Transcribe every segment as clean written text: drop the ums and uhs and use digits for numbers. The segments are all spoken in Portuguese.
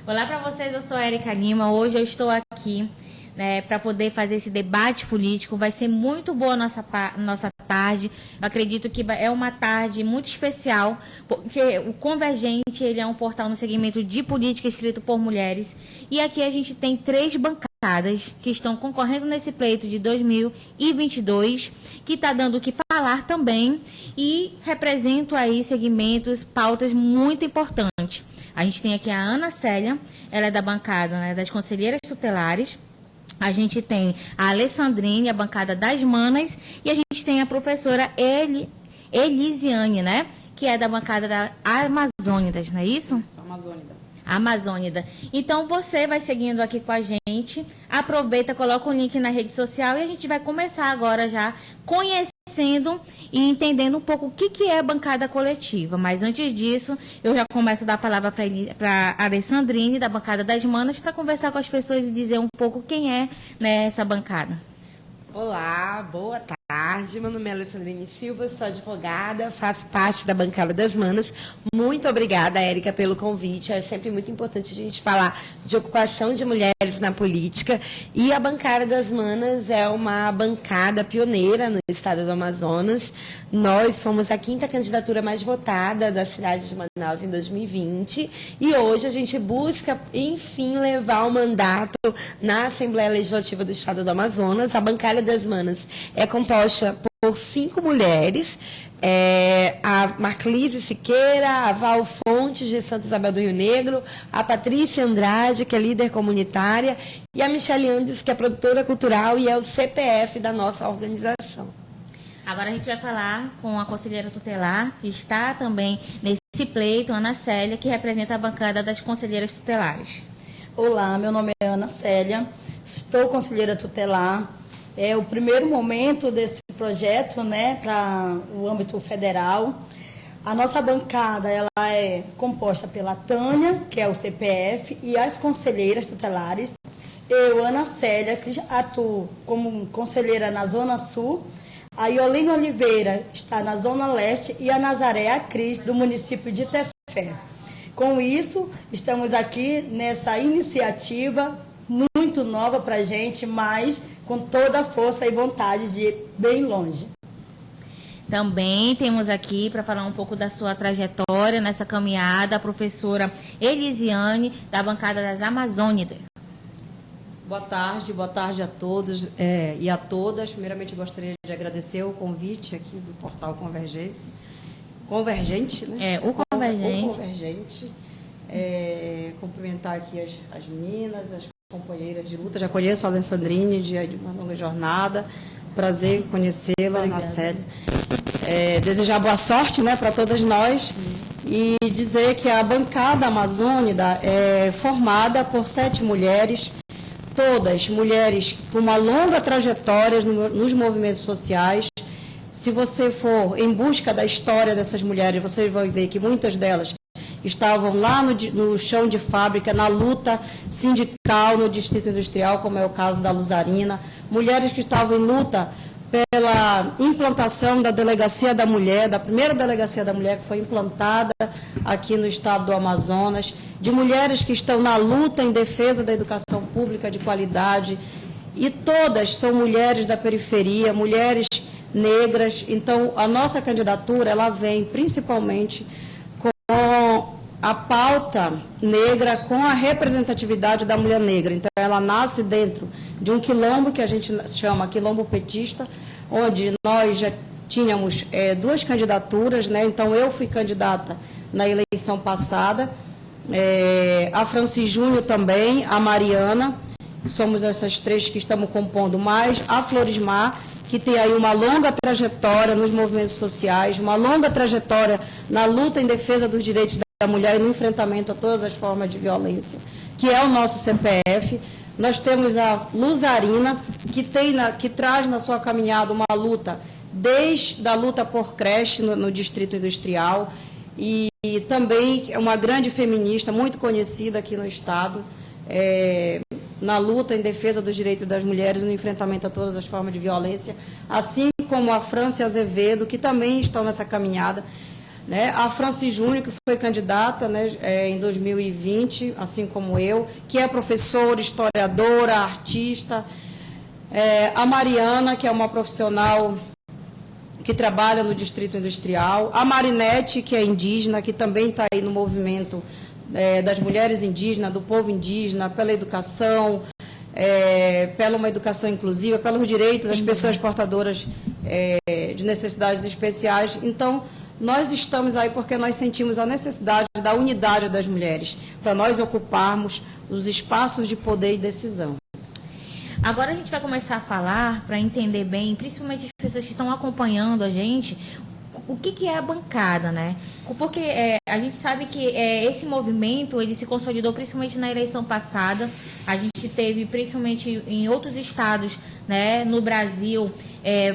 Olá para vocês, eu sou a Erika Lima. Hoje eu estou aqui para poder fazer esse debate político. Vai ser muito boa a nossa tarde. Eu acredito que é uma tarde muito especial, porque o Convergente ele é um portal no segmento de política escrito por mulheres. E aqui a gente tem 3 bancadas que estão concorrendo nesse pleito de 2022, que está dando o que falar também e representam aí segmentos, pautas muito importantes. A gente tem aqui a Ana Célia, ela é da bancada das conselheiras tutelares. A gente tem a Alessandrine, a bancada das manas. E a gente tem a professora Elisiane, que é da bancada da Amazônidas, não é isso? Isso, Amazônida. Amazônida. Então, você vai seguindo aqui com a gente. Aproveita, coloca o link na rede social e a gente vai começar agora já conhecendo e entendendo um pouco o que é a bancada coletiva. Mas antes disso, eu já começo a dar a palavra para a Alessandrine, da bancada das manas, para conversar com as pessoas e dizer um pouco quem é essa bancada. Olá, boa tarde. Meu nome é Alessandrine Silva, sou advogada, faço parte da bancada das manas. Muito obrigada, Érica, pelo convite. É sempre muito importante a gente falar de ocupação de mulheres na política. E a bancada das manas é uma bancada pioneira no estado do Amazonas. Nós somos a 5ª candidatura mais votada da cidade de Manaus em 2020. E hoje a gente busca, enfim, levar o mandato na Assembleia Legislativa do estado do Amazonas. A bancada das manas é composta por 5 mulheres, a Marclise Siqueira, a Val Fontes, de Santa Isabel do Rio Negro, a Patrícia Andrade, que é líder comunitária, e a Michele Andes, que é produtora cultural e é o CPF da nossa organização. Agora a gente vai falar com a conselheira tutelar, que está também nesse pleito, Ana Célia, que representa a bancada das conselheiras tutelares. Olá, meu nome é Ana Célia, estou conselheira tutelar. É o primeiro momento desse projeto, para o âmbito federal. A nossa bancada ela é composta pela Tânia, que é o CPF, e as conselheiras tutelares. Eu, Ana Célia, que atuo como conselheira na Zona Sul. A Iolene Oliveira está na Zona Leste e a Nazaré a Cris, do município de Tefé. Com isso, estamos aqui nessa iniciativa muito nova para a gente, mas com toda a força e vontade de ir bem longe. Também temos aqui, para falar um pouco da sua trajetória nessa caminhada, a professora Elisiane, da bancada das Amazônidas. Boa tarde a todos e a todas. Primeiramente, gostaria de agradecer o convite aqui do portal Convergente, né? O Convergente. O Convergente. Cumprimentar aqui as meninas, as companheiras de luta. Já conheço a Alessandrine de uma longa jornada. Prazer conhecê-la, Ana Célia. Desejar boa sorte, para todas nós. E dizer que a bancada amazônida é formada por 7 mulheres, todas mulheres com uma longa trajetória nos movimentos sociais. Se você for em busca da história dessas mulheres, você vai ver que muitas delas estavam lá no chão de fábrica, na luta sindical no Distrito Industrial, como é o caso da Luzarina. Mulheres que estavam em luta pela implantação da Delegacia da Mulher, da primeira Delegacia da Mulher que foi implantada aqui no estado do Amazonas. De mulheres que estão na luta em defesa da educação pública de qualidade. E todas são mulheres da periferia, mulheres negras. Então, a nossa candidatura, ela vem principalmente com a pauta negra, com a representatividade da mulher negra. Então, ela nasce dentro de um quilombo que a gente chama quilombo petista, onde nós já tínhamos 2 candidaturas, Então, eu fui candidata na eleição passada, a Francis Júnior também, a Mariana, somos essas 3 que estamos compondo, mais a Florismar, que tem aí uma longa trajetória nos movimentos sociais, uma longa trajetória na luta em defesa dos direitos da mulher e no enfrentamento a todas as formas de violência, que é o nosso CPF. Nós temos a Luzarina, que traz na sua caminhada uma luta, desde a luta por creche no Distrito Industrial, e também é uma grande feminista, muito conhecida aqui no Estado, na luta em defesa dos direitos das mulheres e no enfrentamento a todas as formas de violência, assim como a França Azevedo, que também estão nessa caminhada. né? A Francis Júnior, que foi candidata, né, em 2020, assim como eu, que é professora, historiadora, artista. A Mariana, que é uma profissional que trabalha no Distrito Industrial. A Marinete, que é indígena, que também está aí no movimento das mulheres indígenas, do povo indígena, pela educação, pela uma educação inclusiva, pelos direitos das pessoas portadoras de necessidades especiais. Então, nós estamos aí porque nós sentimos a necessidade da unidade das mulheres, para nós ocuparmos os espaços de poder e decisão. Agora a gente vai começar a falar, para entender bem, principalmente as pessoas que estão acompanhando a gente, o que é a bancada, né? Porque a gente sabe que esse movimento, ele se consolidou principalmente na eleição passada. A gente teve, principalmente em outros estados, né, no Brasil,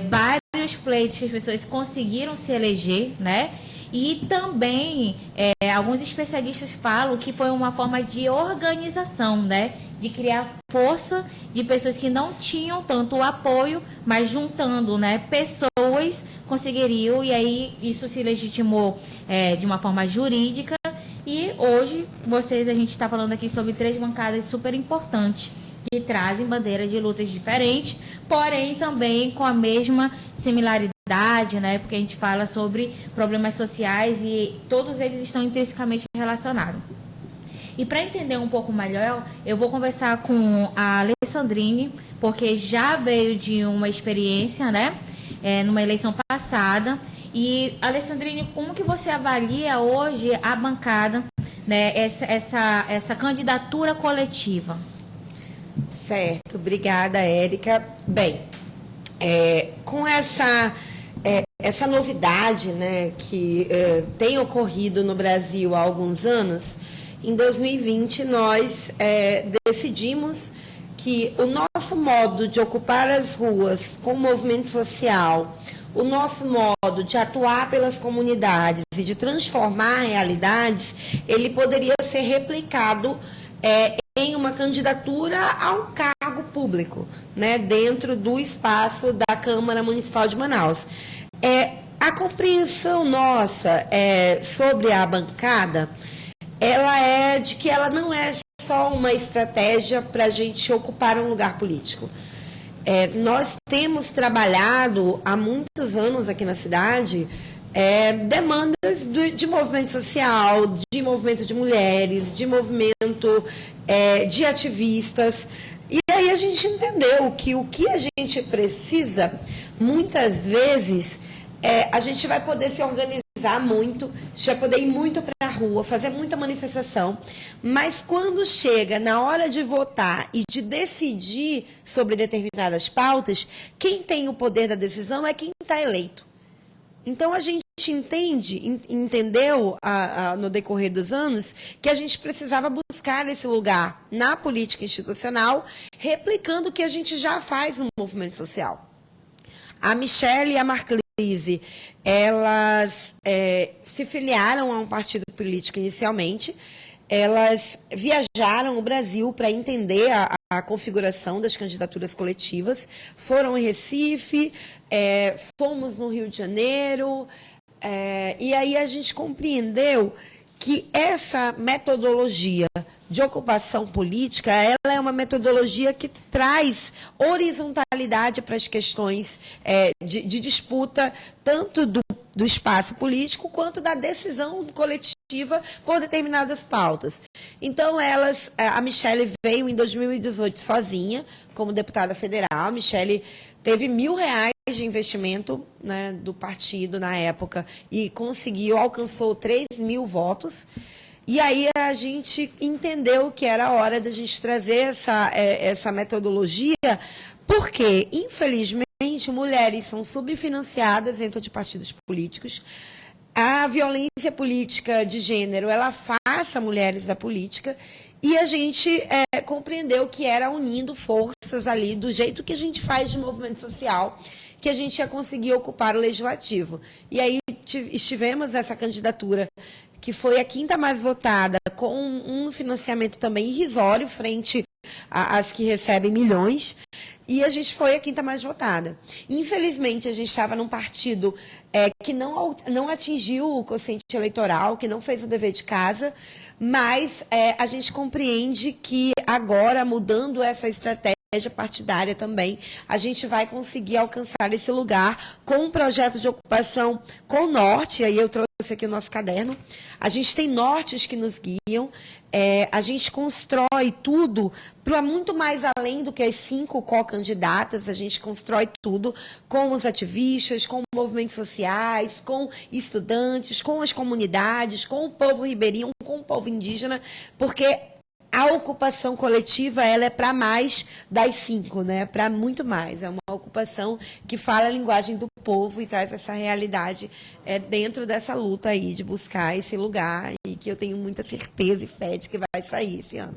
vários pleitos que as pessoas conseguiram se eleger, né? E também, alguns especialistas falam que foi uma forma de organização, né? De criar força de pessoas que não tinham tanto apoio, mas juntando, né, pessoas conseguiriam, e aí isso se legitimou de uma forma jurídica. E hoje, a gente está falando aqui sobre 3 bancadas super importantes, que trazem bandeiras de lutas diferentes, porém também com a mesma similaridade, né? Porque a gente fala sobre problemas sociais e todos eles estão intrinsecamente relacionados. E para entender um pouco melhor, eu vou conversar com a Alessandrine, porque já veio de uma experiência, né? Numa eleição passada. E, Alessandrine, como que você avalia hoje a bancada, né? Essa candidatura coletiva? Certo, obrigada, Érica. Bem, com essa novidade, né, que tem ocorrido no Brasil há alguns anos, em 2020 nós decidimos que o nosso modo de ocupar as ruas com o movimento social, o nosso modo de atuar pelas comunidades e de transformar realidades, ele poderia ser replicado em uma candidatura a um cargo público, né, dentro do espaço da Câmara Municipal de Manaus. A compreensão nossa sobre a bancada, ela é de que ela não é só uma estratégia para a gente ocupar um lugar político. Nós temos trabalhado há muitos anos aqui na cidade demandas de movimento social, de movimento de mulheres, de movimento de ativistas. E aí a gente entendeu que o que a gente precisa, muitas vezes, a gente vai poder se organizar muito, a gente vai poder ir muito para a rua, fazer muita manifestação, mas quando chega na hora de votar e de decidir sobre determinadas pautas, quem tem o poder da decisão é quem está eleito. Então, a gente entendeu no decorrer dos anos que a gente precisava buscar esse lugar na política institucional, replicando o que a gente já faz no movimento social. A Michelle e a Marclise, elas se filiaram a um partido político inicialmente, elas viajaram o Brasil para entender a configuração das candidaturas coletivas, foram em Recife, fomos no Rio de Janeiro, e aí a gente compreendeu que essa metodologia de ocupação política, ela é uma metodologia que traz horizontalidade para as questões de disputa, tanto do espaço político, quanto da decisão coletiva por determinadas pautas. Então, a Michelle veio em 2018 sozinha, como deputada federal. A Michelle teve R$1.000 de investimento, né, do partido na época e alcançou 3.000 votos. E aí a gente entendeu que era hora da gente trazer essa metodologia, porque, infelizmente, mulheres são subfinanciadas dentro de partidos políticos. A violência política de gênero, ela afasta mulheres da política, e a gente compreendeu que era unindo forças ali, do jeito que a gente faz de movimento social, que a gente ia conseguir ocupar o legislativo. E aí estivemos nessa candidatura, que foi a 5ª mais votada, com um financiamento também irrisório frente as que recebem milhões, e a gente foi a quinta mais votada. Infelizmente, a gente estava num partido que não atingiu o quociente eleitoral, que não fez o dever de casa, mas a gente compreende que agora, mudando essa estratégia partidária também, a gente vai conseguir alcançar esse lugar com um projeto de ocupação com o norte, aí eu trouxe aqui o nosso caderno, a gente tem nortes que nos guiam, a gente constrói tudo para muito mais além do que as 5 co-candidatas, a gente constrói tudo com os ativistas, com movimentos sociais, com estudantes, com as comunidades, com o povo ribeirinho, com o povo indígena, porque a ocupação coletiva, ela é para mais das 5, né? Para muito mais. É uma ocupação que fala a linguagem do povo e traz essa realidade dentro dessa luta aí de buscar esse lugar e que eu tenho muita certeza e fé de que vai sair esse ano.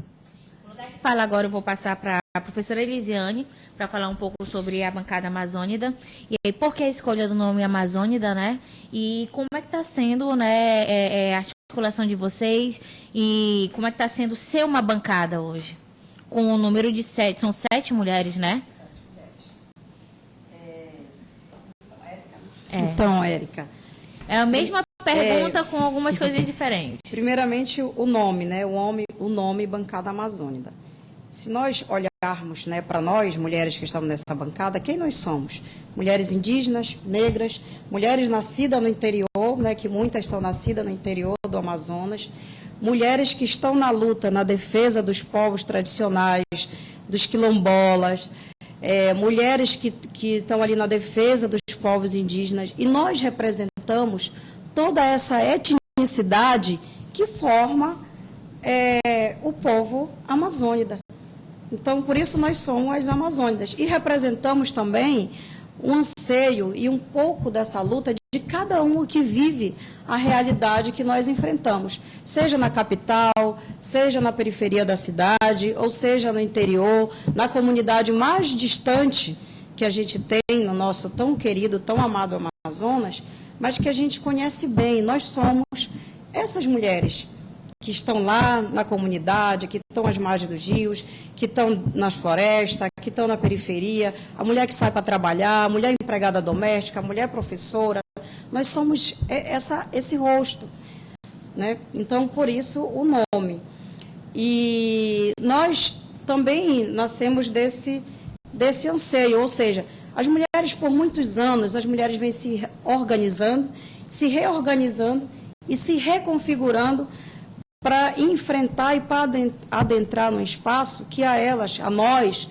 Fala agora, eu vou passar para a professora Elisiane para falar um pouco sobre a bancada amazônida e aí, por que a escolha do nome Amazônida, né? E como é que está sendo, né, a articulação de vocês e como é que está sendo ser uma bancada hoje? Com o número de 7, são 7 mulheres, né? Então, Érica, é a mesma pergunta com algumas coisinhas diferentes. Primeiramente, o nome, né? O nome Bancada Amazônida. Se nós olharmos, né, para nós, mulheres que estamos nessa bancada, quem nós somos? Mulheres indígenas, negras, mulheres nascidas no interior, né, que muitas são nascidas no interior do Amazonas, mulheres que estão na luta, na defesa dos povos tradicionais, dos quilombolas, mulheres que estão ali na defesa dos povos indígenas, e nós representamos toda essa etnicidade que forma o povo amazônida. Então, por isso nós somos as amazônidas. E representamos também um anseio e um pouco dessa luta de cada um que vive a realidade que nós enfrentamos, seja na capital, seja na periferia da cidade, ou seja no interior, na comunidade mais distante que a gente tem no nosso tão querido, tão amado Amazonas, mas que a gente conhece bem. Nós somos essas mulheres que estão lá na comunidade, que estão às margens dos rios, que estão nas florestas, que estão na periferia, a mulher que sai para trabalhar, a mulher empregada doméstica, a mulher professora. Nós somos esse rosto, né? Então, por isso, o nome. E nós também nascemos desse anseio, ou seja, as mulheres, por muitos anos, as mulheres vêm se organizando, se reorganizando e se reconfigurando para enfrentar e para adentrar num espaço que a nós,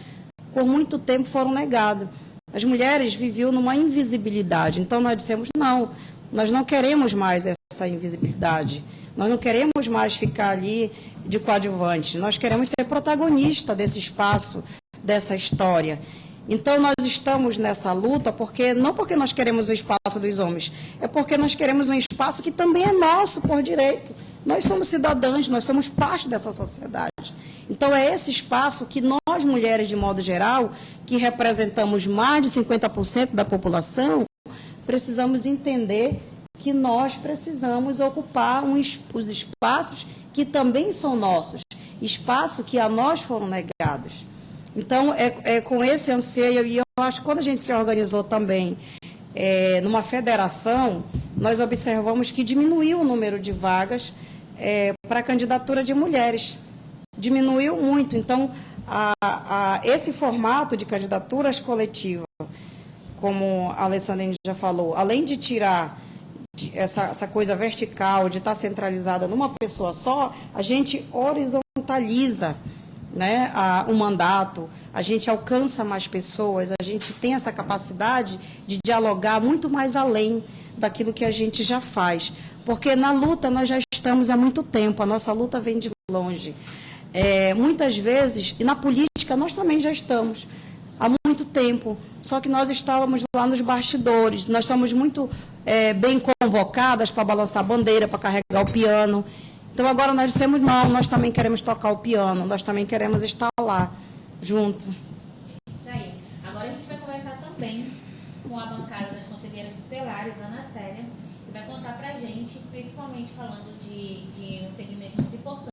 por muito tempo foram negados. As mulheres viviam numa invisibilidade, então nós dissemos, não, nós não queremos mais essa invisibilidade, nós não queremos mais ficar ali de coadjuvante, nós queremos ser protagonista desse espaço, dessa história. Então, nós estamos nessa luta não porque nós queremos o espaço dos homens, é porque nós queremos um espaço que também é nosso por direito. Nós somos cidadãs, nós somos parte dessa sociedade. Então, é esse espaço que nós, mulheres, de modo geral, que representamos mais de 50% da população, precisamos entender que nós precisamos ocupar os espaços que também são nossos, espaços que a nós foram negados. Então, com esse anseio, e eu acho que quando a gente se organizou também numa federação, nós observamos que diminuiu o número de vagas para a candidatura de mulheres. Diminuiu muito. Então, esse formato de candidaturas coletivas, como a Alessandrine já falou, além de tirar essa coisa vertical, de estar centralizada numa pessoa só, a gente horizontaliza, né, o mandato, a gente alcança mais pessoas, a gente tem essa capacidade de dialogar muito mais além daquilo que a gente já faz. Porque na luta nós já estamos há muito tempo, a nossa luta vem de longe. Muitas vezes, e na política nós também já estamos há muito tempo, só que nós estávamos lá nos bastidores, nós somos muito bem convocadas para balançar a bandeira, para carregar o piano. Então, agora nós dissemos, não, nós também queremos tocar o piano, nós também queremos estar lá, junto. Isso aí. Agora a gente vai conversar também com a bancada das conselheiras tutelares, Ana Célia, que vai contar para a gente, principalmente falando de um segmento muito importante,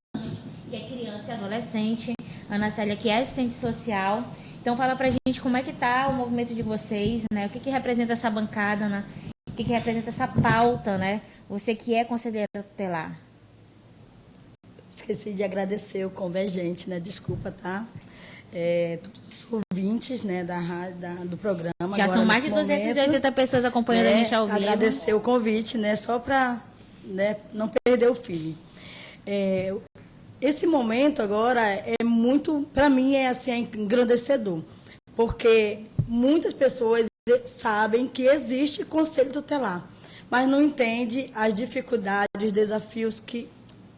que é criança e adolescente, Ana Célia, que é assistente social. Então, fala pra gente como é que tá o movimento de vocês, né? O que que representa essa bancada, né? O que que representa essa pauta, né? Você que é conselheira tutelar. Esqueci de agradecer o Convergente, né? Desculpa, tá? Todos os ouvintes, né, do programa. Já agora, são mais de nesse 280 momento, pessoas acompanhando a gente ao vivo. Agradecer o convite, né? Só para, né, não perder o feeling. Esse momento agora é muito, para mim, assim, é engrandecedor, porque muitas pessoas sabem que existe conselho tutelar, mas não entende as dificuldades, os desafios que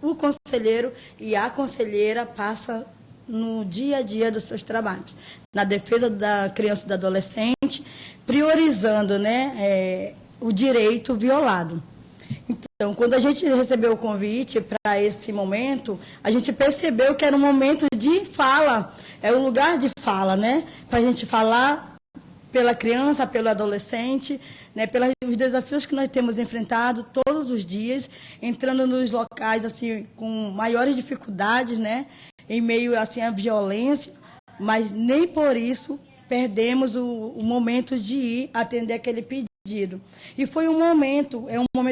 o conselheiro e a conselheira passam no dia a dia dos seus trabalhos, na defesa da criança e do adolescente, priorizando, né, o direito violado. Então, quando a gente recebeu o convite para esse momento, a gente percebeu que era um momento de fala, é o lugar de fala, né? Para a gente falar pela criança, pelo adolescente, né? Pelos desafios que nós temos enfrentado todos os dias, entrando nos locais assim com maiores dificuldades, né? Em meio assim à violência, mas nem por isso perdemos o momento de ir atender aquele pedido. E foi um momento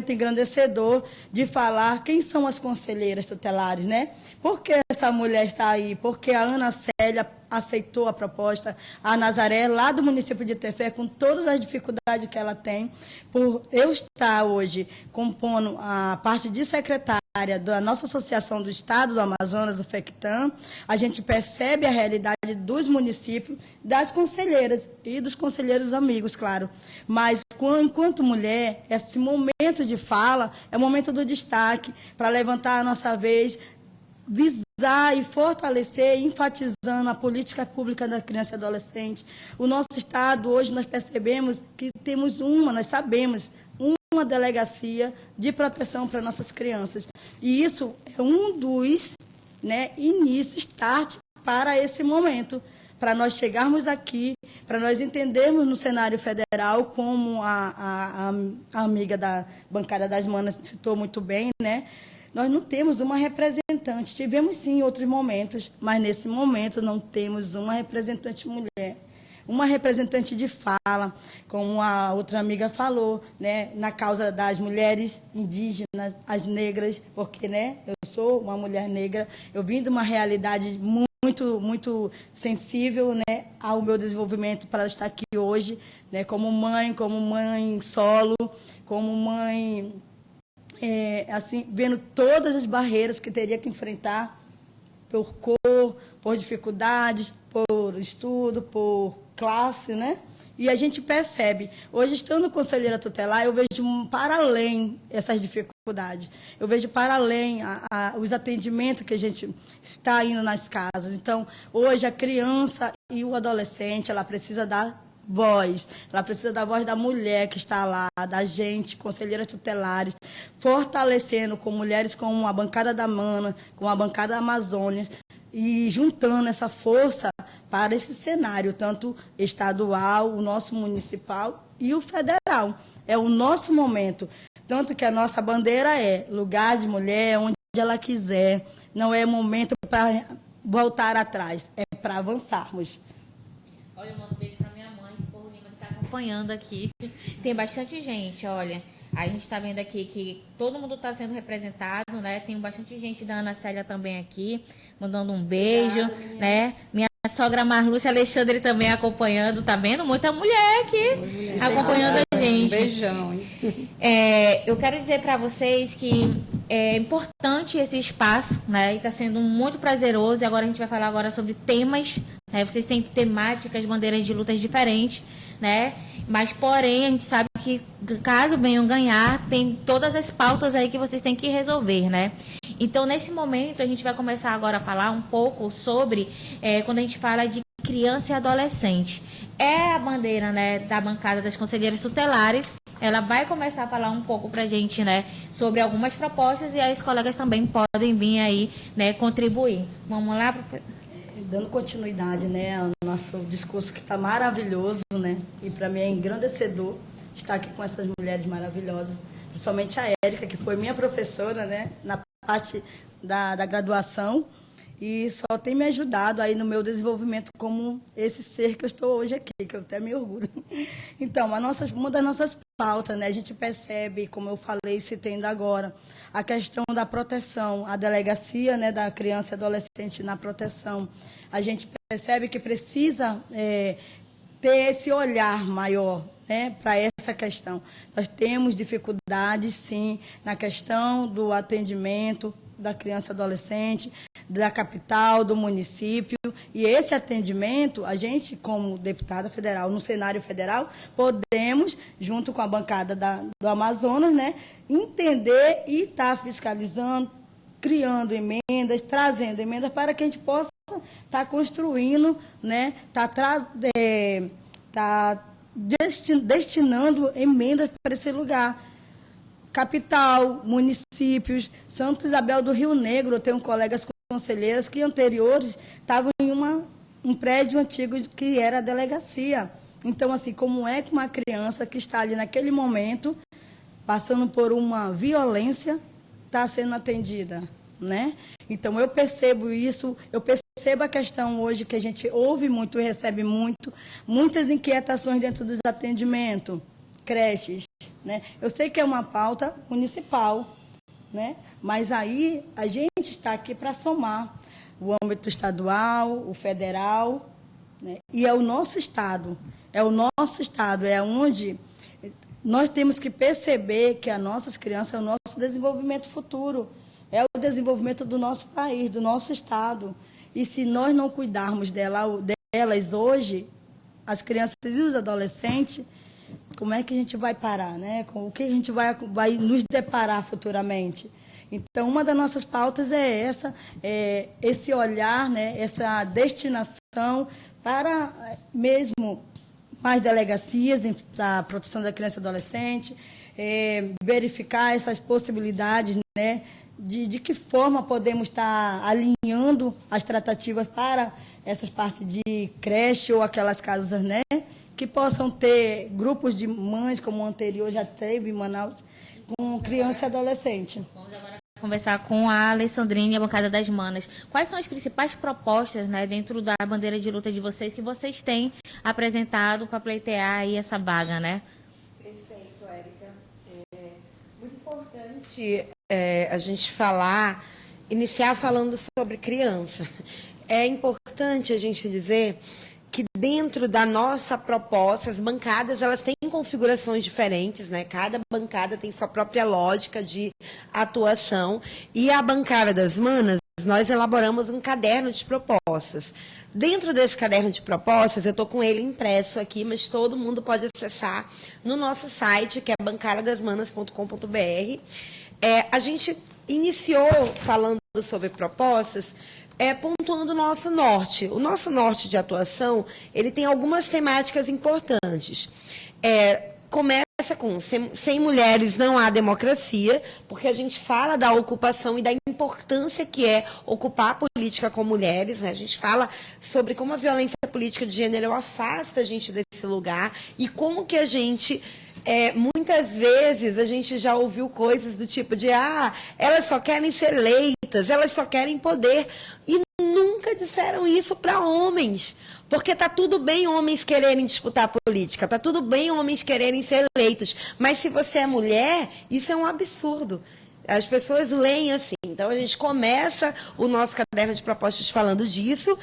engrandecedor de falar quem são as conselheiras tutelares, né? Por que essa mulher está aí? Porque a Ana Célia aceitou a proposta, a Nazaré, lá do município de Tefé, com todas as dificuldades que ela tem, por eu estar hoje compondo a parte de secretária da nossa associação do Estado do Amazonas, o FECTAM, a gente percebe a realidade dos municípios, das conselheiras e dos conselheiros amigos, claro. Mas, enquanto mulher, esse momento de fala é o momento do destaque, para levantar a nossa vez, visar e fortalecer, enfatizando a política pública da criança e adolescente. O nosso Estado, hoje, nós percebemos que temos nós sabemos, uma delegacia de proteção para nossas crianças. E isso é um dos, né, inícios, start para esse momento, para nós chegarmos aqui, para nós entendermos no cenário federal, como a amiga da bancada das manas citou muito bem, né? Nós não temos uma representante. Tivemos, sim, em outros momentos, mas nesse momento não temos uma representante mulher. Uma representante de fala, como a outra amiga falou, né, na causa das mulheres indígenas, as negras, porque, né, eu sou uma mulher negra, eu vim de uma realidade muito sensível, né, ao meu desenvolvimento para estar aqui hoje, né, como mãe solo, como mãe, assim, vendo todas as barreiras que teria que enfrentar por cor, por dificuldades, por estudo, por classe, né? E a gente percebe, hoje estando conselheira tutelar, eu vejo para além essas dificuldades, eu vejo para além os atendimentos que a gente está indo nas casas. Então, hoje a criança e o adolescente, ela precisa dar voz, ela precisa da voz da mulher que está lá, da gente, conselheiras tutelares, fortalecendo com mulheres como a bancada da Mana, com a bancada da Amazônia, e juntando essa força para esse cenário, tanto estadual, o nosso municipal e o federal. É o nosso momento. Tanto que a nossa bandeira é lugar de mulher, onde ela quiser. Não é momento para voltar atrás, é para avançarmos. Olha, eu mando um beijo para minha mãe, esse povo lindo que está acompanhando aqui. Tem bastante gente, olha. A gente está vendo aqui que todo mundo está sendo representado, né? Tem bastante gente da Ana Célia também aqui, mandando um beijo, né? Minha sogra Marlúcia Alexandre também acompanhando, tá vendo? Muita mulher aqui acompanhando a gente. Um beijão, hein? Eu quero dizer para vocês que é importante esse espaço, né? E está sendo muito prazeroso. E agora a gente vai falar agora sobre temas, né? Vocês têm temáticas, bandeiras de lutas diferentes, né? Mas, porém, a gente sabe que, caso venham ganhar, tem todas as pautas aí que vocês têm que resolver, né? Então, nesse momento, a gente vai começar agora a falar um pouco sobre, quando a gente fala de criança e adolescente. É a bandeira, né, da bancada das conselheiras tutelares. Ela vai começar a falar um pouco pra gente, né, sobre algumas propostas, e aí os colegas também podem vir aí, né, contribuir. Vamos lá, professor? Dando continuidade, né, ao nosso discurso, que está maravilhoso, né, e para mim é engrandecedor estar aqui com essas mulheres maravilhosas, principalmente a Érica, que foi minha professora, né, na parte da graduação, e só tem me ajudado aí no meu desenvolvimento como esse ser que eu estou hoje aqui, que eu até me orgulho. Então, uma das nossas pautas, né, a gente percebe, como eu falei, citando agora, a questão da proteção, a delegacia, né, da criança e adolescente na proteção. A gente percebe que precisa ter esse olhar maior, né, para essa questão. Nós temos dificuldades, sim, na questão do atendimento da criança e adolescente, da capital, do município, e esse atendimento, a gente, como deputada federal, no cenário federal, podemos, junto com a bancada do Amazonas, né, entender e estar fiscalizando, criando emendas, trazendo emendas para que a gente possa estar construindo, né, destinando emendas para esse lugar. Capital, municípios, Santa Isabel do Rio Negro, eu tenho colegas conselheiras que anteriores estavam em um prédio antigo que era a delegacia. Então, assim, como é que uma criança que está ali naquele momento, passando por uma violência, está sendo atendida, né? Então, eu percebo isso, eu percebo a questão hoje que a gente ouve muito e recebe muitas inquietações dentro dos atendimentos, creches, né? Eu sei que é uma pauta municipal, né? Mas aí a gente está aqui para somar o âmbito estadual, o federal, né? E é o nosso estado, é onde nós temos que perceber que as nossas crianças é o nosso desenvolvimento futuro, é o desenvolvimento do nosso país, do nosso estado. E se nós não cuidarmos delas hoje, as crianças e os adolescentes, como é que a gente vai parar, né? Com o que a gente vai nos deparar futuramente? Então, uma das nossas pautas é essa, esse olhar, né? Essa destinação para mesmo mais delegacias para a proteção da criança e adolescente, verificar essas possibilidades, né? De que forma podemos estar alinhando as tratativas para essas partes de creche ou aquelas casas, né? Que possam ter grupos de mães, como o anterior já teve em Manaus, com criança e adolescente. Vamos agora conversar com a Alessandrine, a bancada das Manas. Quais são as principais propostas, né, dentro da bandeira de luta de vocês que vocês têm apresentado para pleitear aí essa vaga, né? Perfeito, Érica. É muito importante a gente iniciar falando sobre criança. É importante a gente dizer que dentro da nossa proposta, as bancadas, elas têm configurações diferentes, né? Cada bancada tem sua própria lógica de atuação. E a bancada das Manas, nós elaboramos um caderno de propostas. Dentro desse caderno de propostas, eu estou com ele impresso aqui, mas todo mundo pode acessar no nosso site, que é bancadadasmanas.com.br. A gente iniciou falando sobre propostas, pontuando o nosso norte. O nosso norte de atuação, ele tem algumas temáticas importantes. Começa com sem mulheres não há democracia, porque a gente fala da ocupação e da importância que é ocupar a política com mulheres, né? A gente fala sobre como a violência política de gênero afasta a gente desse lugar e como que a gente... muitas vezes a gente já ouviu coisas do tipo de elas só querem ser eleitas, elas só querem poder. E nunca disseram isso para homens. Porque está tudo bem homens quererem disputar política, está tudo bem homens quererem ser eleitos. Mas se você é mulher, isso é um absurdo. As pessoas leem assim. Então, a gente começa o nosso caderno de propostas falando disso.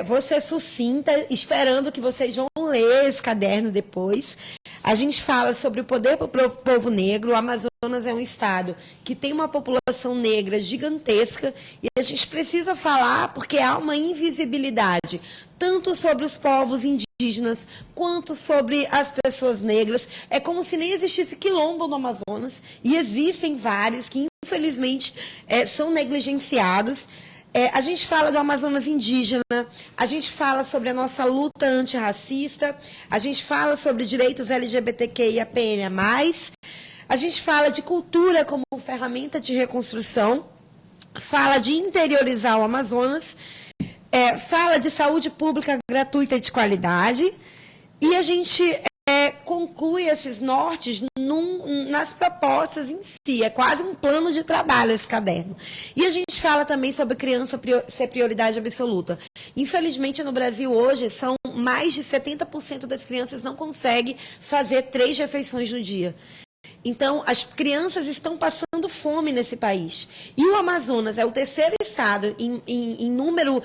Você sucinta, esperando que vocês vão ler esse caderno depois. A gente fala sobre o poder para o povo negro. O Amazonas é um estado que tem uma população negra gigantesca e a gente precisa falar porque há uma invisibilidade, tanto sobre os povos indígenas quanto sobre as pessoas negras. É como se nem existisse quilombo no Amazonas e existem vários que, infelizmente, são negligenciados. A gente fala do Amazonas indígena, a gente fala sobre a nossa luta antirracista, a gente fala sobre direitos LGBTQIAPN+, a gente fala de cultura como ferramenta de reconstrução, fala de interiorizar o Amazonas, fala de saúde pública gratuita e de qualidade, e a gente conclui esses nortes nas propostas em si. É quase um plano de trabalho esse caderno. E a gente fala também sobre criança ser prioridade absoluta. Infelizmente, no Brasil hoje, são mais de 70% das crianças não conseguem fazer 3 refeições no dia. Então, as crianças estão passando fome nesse país. E o Amazonas é o terceiro estado em número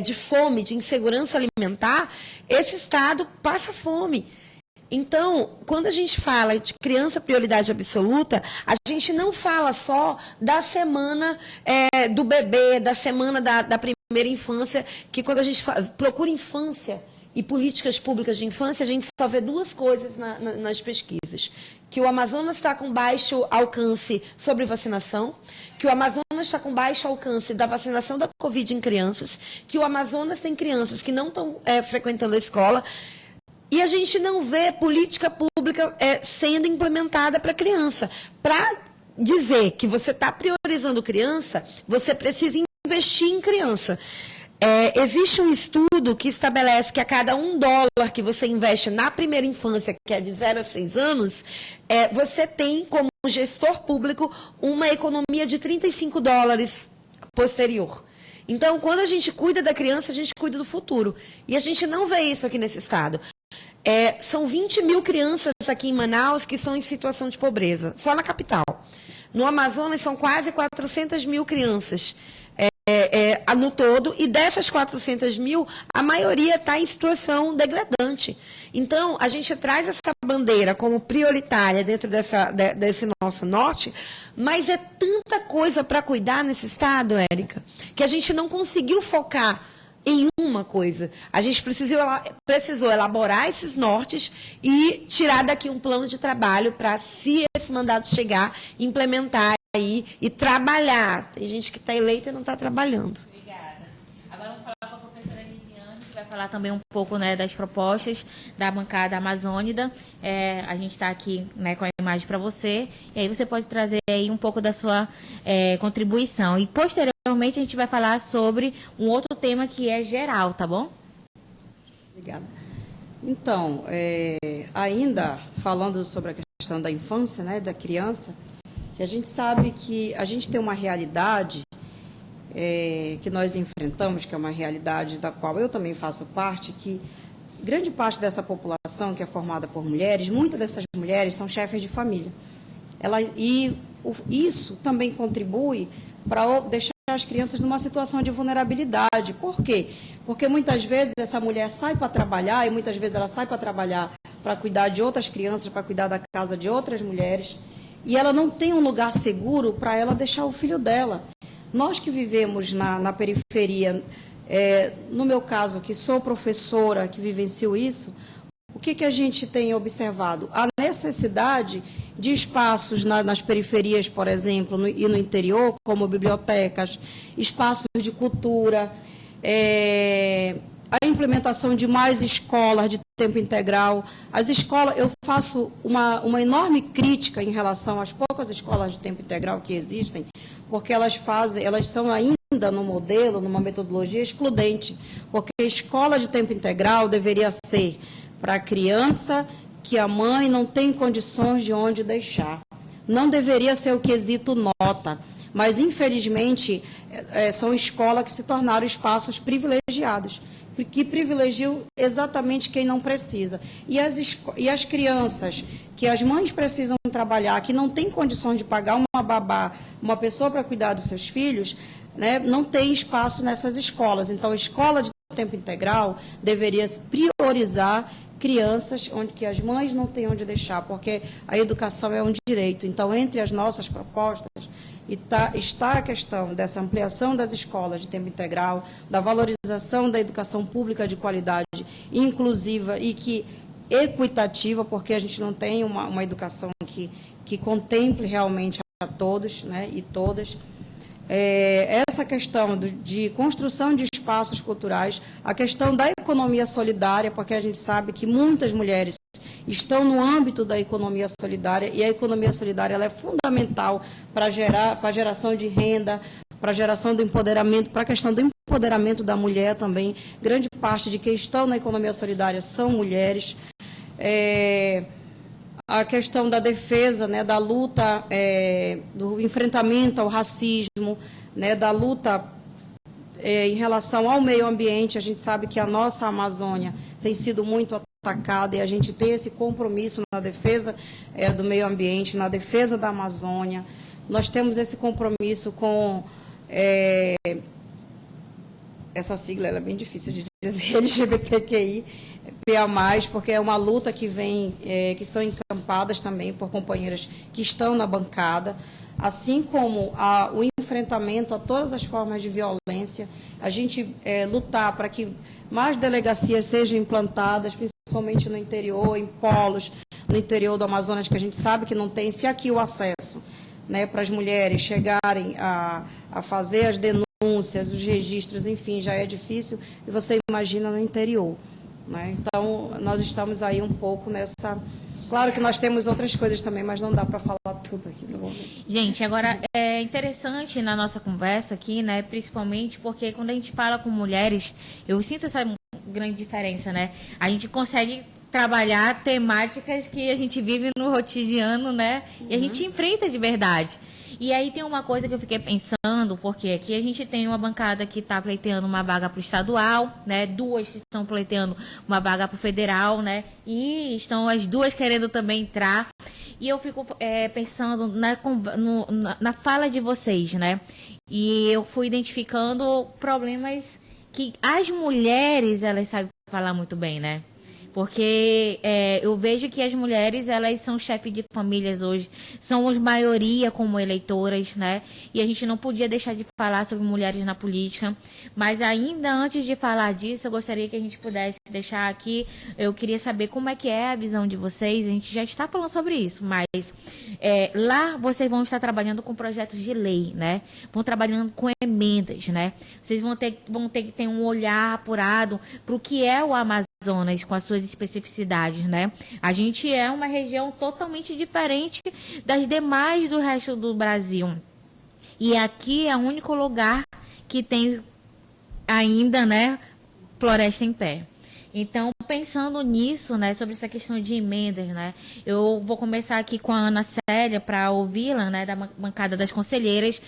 de fome, de insegurança alimentar. Esse estado passa fome. Então, quando a gente fala de criança prioridade absoluta, a gente não fala só da semana do bebê, da semana da primeira infância, que quando a gente procura infância e políticas públicas de infância, a gente só vê 2 coisas nas pesquisas. Que o Amazonas está com baixo alcance sobre vacinação, que o Amazonas está com baixo alcance da vacinação da Covid em crianças, que o Amazonas tem crianças que não estão frequentando a escola, e a gente não vê política pública sendo implementada para criança. Para dizer que você está priorizando criança, você precisa investir em criança. Existe um estudo que estabelece que a cada $1 que você investe na primeira infância, que é de 0 a 6 anos, você tem, como gestor público, uma economia de $35 posterior. Então, quando a gente cuida da criança, a gente cuida do futuro. E a gente não vê isso aqui nesse estado. São 20 mil crianças aqui em Manaus que são em situação de pobreza, só na capital. No Amazonas, são quase 400 mil crianças no todo, e dessas 400 mil, a maioria está em situação degradante. Então, a gente traz essa bandeira como prioritária dentro desse nosso norte, mas é tanta coisa para cuidar nesse estado, Érica, que a gente não conseguiu focar em uma coisa. A gente precisou elaborar esses nortes e tirar daqui um plano de trabalho para, se esse mandato chegar, implementar aí e trabalhar. Tem gente que está eleita e não está trabalhando. Obrigada. Agora vamos falar com a professora Elisiane, que vai falar também um pouco, né, das propostas da bancada amazônida. A gente está aqui, né, com a imagem para você, e aí você pode trazer aí um pouco da sua contribuição. E posteriormente a gente vai falar sobre um outro tema que é geral, tá bom? Obrigada. Então, ainda falando sobre a questão da infância, né, da criança, que a gente sabe que a gente tem uma realidade que nós enfrentamos, que é uma realidade da qual eu também faço parte, que grande parte dessa população, que é formada por mulheres, muitas dessas mulheres são chefes de família. Isso também contribui para deixar as crianças numa situação de vulnerabilidade. Por quê? Porque muitas vezes essa mulher sai para trabalhar, e muitas vezes ela sai para trabalhar para cuidar de outras crianças, para cuidar da casa de outras mulheres, e ela não tem um lugar seguro para ela deixar o filho dela. Nós que vivemos na periferia, no meu caso, que sou professora, que vivencio isso, o que a gente tem observado? A necessidade de espaços nas periferias, por exemplo, e no interior, como bibliotecas, espaços de cultura, a implementação de mais escolas de tempo integral. As escolas, eu faço uma enorme crítica em relação às poucas escolas de tempo integral que existem, porque elas são ainda no modelo, numa metodologia excludente, porque a escola de tempo integral deveria ser para a criança que a mãe não tem condições de onde deixar. Não deveria ser o quesito nota, mas, infelizmente, são escolas que se tornaram espaços privilegiados, que privilegiam exatamente quem não precisa. E as crianças, que as mães precisam trabalhar, que não têm condições de pagar uma babá, uma pessoa para cuidar dos seus filhos, né, não tem espaço nessas escolas. Então, a escola de tempo integral deveria priorizar crianças onde que as mães não têm onde deixar, porque a educação é um direito. Então, entre as nossas propostas, está a questão dessa ampliação das escolas de tempo integral, da valorização da educação pública de qualidade inclusiva e equitativa, porque a gente não tem uma educação que contemple realmente a todos, né, e todas. Essa questão de construção de espaços culturais, a questão da economia solidária, porque a gente sabe que muitas mulheres estão no âmbito da economia solidária, e a economia solidária ela é fundamental para a geração de renda, para a geração do empoderamento, para a questão do empoderamento da mulher também. Grande parte de quem estão na economia solidária são mulheres. a questão da defesa, né, da luta, do enfrentamento ao racismo, né, da luta em relação ao meio ambiente. A gente sabe que a nossa Amazônia tem sido muito atacada e a gente tem esse compromisso na defesa do meio ambiente, na defesa da Amazônia. Nós temos esse compromisso com essa sigla, ela é bem difícil de dizer, LGBTQI, PA+, porque é uma luta que vem, que são encampadas também por companheiras que estão na bancada, assim como o enfrentamento a todas as formas de violência, a gente lutar para que mais delegacias sejam implantadas, principalmente no interior, em polos, no interior do Amazonas, que a gente sabe que não tem, se aqui o acesso, né, para as mulheres chegarem a fazer as denúncias, os registros, enfim, já é difícil, e você imagina no interior, né? Então, nós estamos aí um pouco nessa... Claro que nós temos outras coisas também, mas não dá para falar tudo aqui no momento. Gente, agora é interessante na nossa conversa aqui, né? Principalmente porque quando a gente fala com mulheres, eu sinto essa grande diferença, né? A gente consegue trabalhar temáticas que a gente vive no cotidiano, né? E a gente enfrenta de verdade. E aí tem uma coisa que eu fiquei pensando, porque aqui a gente tem uma bancada que está pleiteando uma vaga para o estadual, né? 2 que estão pleiteando uma vaga para o federal, né? E estão as 2 querendo também entrar. E eu fico pensando na fala de vocês, né? E eu fui identificando problemas que as mulheres, elas sabem falar muito bem, né? Porque eu vejo que as mulheres, elas são chefes de famílias hoje, somos maioria como eleitoras, né? E a gente não podia deixar de falar sobre mulheres na política. Mas ainda antes de falar disso, eu gostaria que a gente pudesse deixar aqui, eu queria saber como é que é a visão de vocês. A gente já está falando sobre isso, mas lá vocês vão estar trabalhando com projetos de lei, né? Vão trabalhando com emendas, né? Vocês vão ter que ter um olhar apurado para o que é o Amazonas, com as suas especificidades, né? A gente é uma região totalmente diferente das demais do resto do Brasil. E aqui é o único lugar que tem ainda, né, floresta em pé. Então, pensando nisso, né, sobre essa questão de emendas, né, eu vou começar aqui com a Ana Célia para ouvi-la, né, da bancada das conselheiras.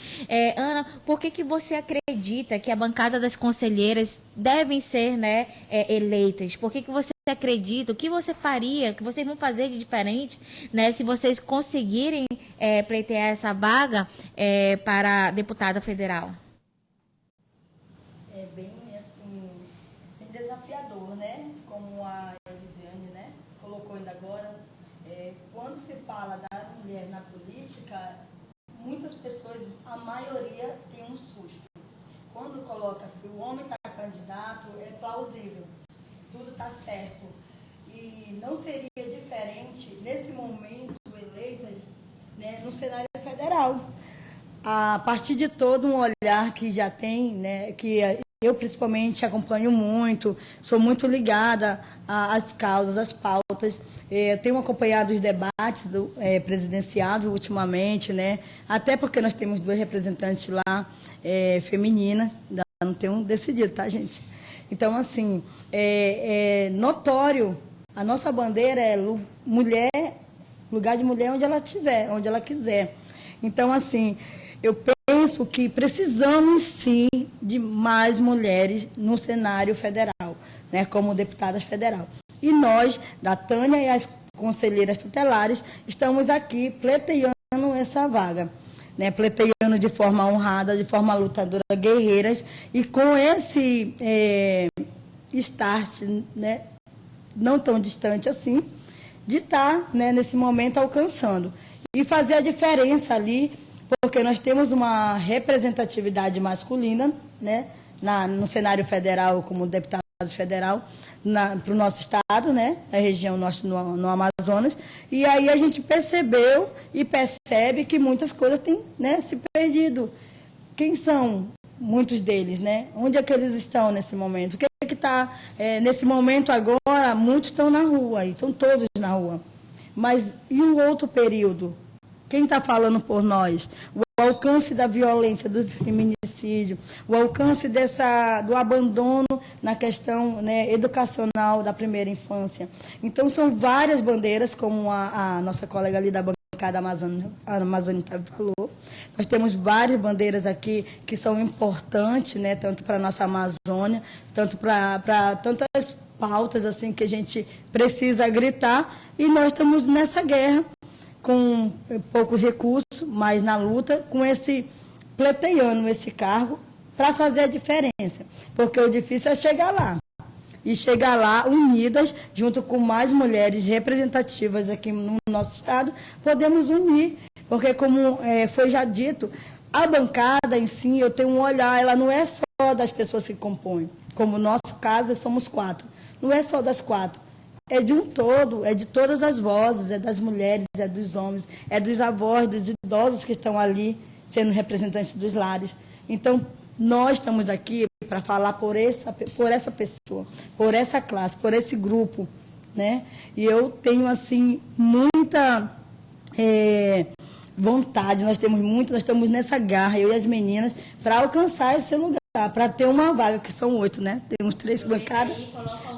Ana, por que você acredita que a bancada das conselheiras devem ser, né, eleitas? Por que você acredita? O que você faria, o que vocês vão fazer de diferente, né, se vocês conseguirem pleitear essa vaga para deputada federal? É bem assim, bem desafiador, né? Como a Elisiane, né, colocou ainda agora. Quando se fala da mulher na política, muitas pessoas, a maioria tem um susto. Quando coloca-se o homem está candidato, é plausível, tudo está certo. E não seria diferente, nesse momento, eleitas, né, no cenário federal. A partir de todo um olhar que já tem, né, que eu principalmente acompanho muito, sou muito ligada às causas, às pautas. Tenho acompanhado os debates presidenciais ultimamente, né, até porque nós temos 2 representantes lá femininas, ainda não tenho decidido, tá, gente? Então, assim, é notório, a nossa bandeira é mulher, lugar de mulher onde ela estiver, onde ela quiser. Então, assim, eu penso que precisamos, sim, de mais mulheres no cenário federal, né, como deputadas federal. E nós, da Tânia e as conselheiras tutelares, estamos aqui pleiteando essa vaga, né, pleiteando de forma honrada, de forma lutadora, guerreiras, e com esse start, né, não tão distante assim, de estar, né, nesse momento alcançando. E fazer a diferença ali, porque nós temos uma representatividade masculina, né, no cenário federal, como deputado federal, para o nosso estado, né, a região norte no Amazonas, e aí a gente percebeu e percebe que muitas coisas têm, né, se perdido. Quem são muitos deles, né? Onde é que eles estão nesse momento? O que é que está nesse momento agora? Muitos estão na rua, e estão todos na rua. Mas e o outro período? Quem está falando por nós? O alcance da violência, do feminicídio, o alcance do abandono na questão, né, educacional da primeira infância. Então, são várias bandeiras, como a nossa colega ali da bancada amazônica falou. Nós temos várias bandeiras aqui que são importantes, né, tanto para a nossa Amazônia, tanto para tantas pautas assim, que a gente precisa gritar, e nós estamos nessa guerra, com poucos recursos, mas na luta, com pleiteando esse cargo para fazer a diferença. Porque o difícil é chegar lá. E chegar lá unidas, junto com mais mulheres representativas aqui no nosso estado, podemos unir. Porque, como foi já dito, a bancada em si, eu tenho um olhar, ela não é só das pessoas que compõem. Como no nosso caso, somos 4. Não é só das 4. É de um todo, é de todas as vozes, é das mulheres, é dos homens, é dos avós, dos idosos que estão ali, sendo representantes dos lares. Então, nós estamos aqui para falar por essa pessoa, por essa classe, por esse grupo, né? E eu tenho, assim, muita vontade, nós estamos nessa garra, eu e as meninas, para alcançar esse lugar, para ter uma vaga, que são 8, né? Temos 3 bancadas,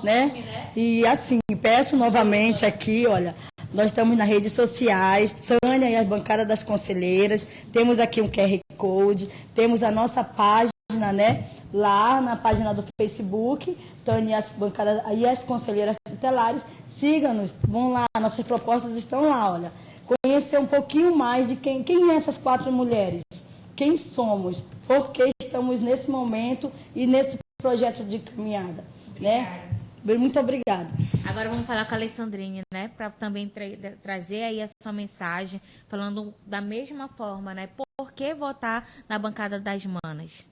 né? E assim, peço novamente aqui, olha, nós estamos nas redes sociais, Tânia e as bancadas das conselheiras, temos aqui um QR Code, temos a nossa página, né? Lá na página do Facebook, Tânia e as bancadas e as conselheiras tutelares, sigam-nos, vão lá, nossas propostas estão lá, olha. Conhecer um pouquinho mais de quem é essas 4 mulheres, quem somos, por que estamos nesse momento e nesse projeto de caminhada, né? Muito obrigada. Agora vamos falar com a Alessandrine, né? Para também trazer aí a sua mensagem, falando da mesma forma, né? Por que votar na bancada das manas?